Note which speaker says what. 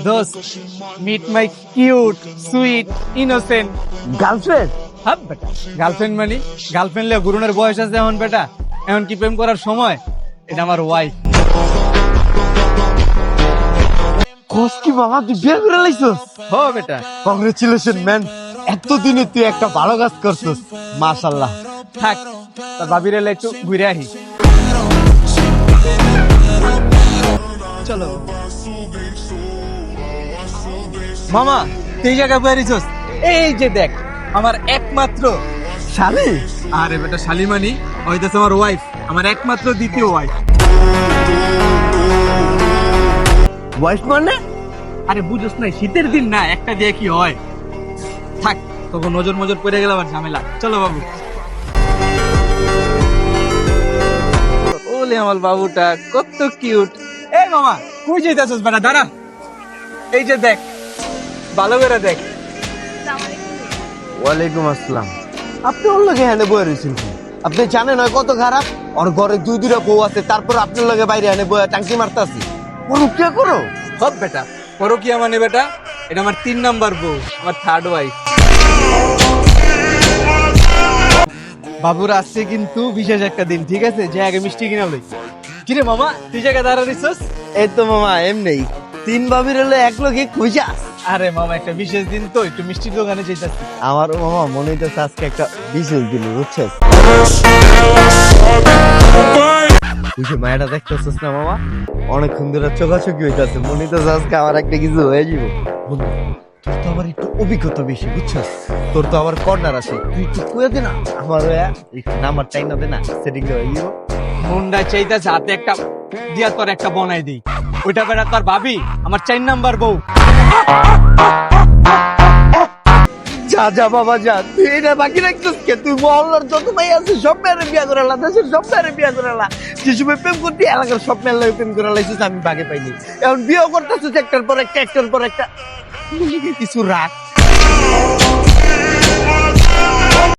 Speaker 1: দোস্ত, meet my cute sweet innocent
Speaker 2: girlfriend?
Speaker 1: হাব বেটা, গার্লফ্রেন্ড মানে গার্লফ্রেন্ড লে গুরুনের বয়স আছে এখন বেটা, এখন কি প্রেম করার সময়? এটা আমার ওয়াইফ।
Speaker 2: কোস কি বাবা, তুই বিয়ে করে লাইছস?
Speaker 1: হো বেটা।
Speaker 2: কংগ্রেচুলেশন ম্যান, এতদিনে তুই একটা ভালো কাজ করছস, মাশাআল্লাহ।
Speaker 1: থাক, তার ভাবির এলে একটু ঘুরে আহি। চলো মামা, তুই জায়গায় বেরিয়েছস? এই যে দেখ, আমার একমাত্র
Speaker 2: শালি?
Speaker 1: আরে বেটা, শালিমানি হইতেছে আমার ওয়াইফ, আমার একমাত্র দ্বিতীয় ওয়াইফ।
Speaker 2: ওয়াইফ মানে?
Speaker 1: আরে বুঝছ না, শীতের দিন না, একটা দিয়ে কি হয়। থাক, তখন নজর মজর পড়ে গেল আর ঝামেলা। চলো বাবু। ওলে আমার বাবুটা কত কিউট। এই মামা, কই যাইতাছস বেটা? দাঁড়া, এই যে দেখ, ভালো করে দেখ।
Speaker 2: ওয়ালাইকুম আসসালাম। আপনি ওর লগে এনে বয়ে রয়েছেন কি? আপনি জানেন হয় কত খারাপ? ওর ঘরে দুইটা বউ আছে, তারপর আপনার লগে বাইরে এনে বয়ে টাঙ্কি মারতাছি। ওর কে করো?
Speaker 1: সব বেটা, পরকিয়া মানে বেটা, এটা আমার 3 নাম্বার বউ, আমার থার্ড ওয়াইফ। বাবুর আসছে কিন্তু বিশেষ একটা দিন, ঠিক আছে? যে আগে মিষ্টি কিনা লই। কিরে মামা, তুই জায়গায় দাঁড়া রইছস?
Speaker 2: এই তো মামা এমনি তিন ভাবির হলে এক লগে খুঁজা।
Speaker 1: আরে মামা, একটা বিশেষ দিন তো, একটু মিষ্টির দোকানে যাইতাছি।
Speaker 2: আমারও মামা মনে হইতেছে আজকে একটা বিশেষ দিন, বুঝছিস? তুই যে মায়াটা দেখতেছিস না মামা, অনেকক্ষণ ধরে চোখাচোখি হইতাছে, মনে হইতেছে আজকে আমার একটা কিছু হয়ে যাব। বন্ধু, তোর তো আবার একটু অভিজ্ঞতা বেশি, বুঝছিস? তোর তো আবার কর্নার আছে, তুই একটু কুয়ে দে না আমার নাম্বার চাই না, দে না, সেটিং হয়ে যাব।
Speaker 1: মুন্ডা চাইতাছে হাতে একটা দিয়া তোর একটা বনাই দিই। ওইটা বেটা তোর ভাবি, আমার 4 নাম্বার বউ।
Speaker 2: যা যা বাবা যা, তুই এটা বাকি রাখছিস কে? তুই মহল্লার যত মেয়ে আছে সব মেয়েরে বিয়া করে আলা, দেশের সব মেয়েরে বিয়া করে আলা। যে সময় প্রেম করতে এলাকার সব মেয়ের লাগে প্রেম করে লাইছিস, আমি বাগে পাইনি। এখন বিয়ে করতেছিস একটার পর একটা, একটার পর একটা। কিছু রাখ।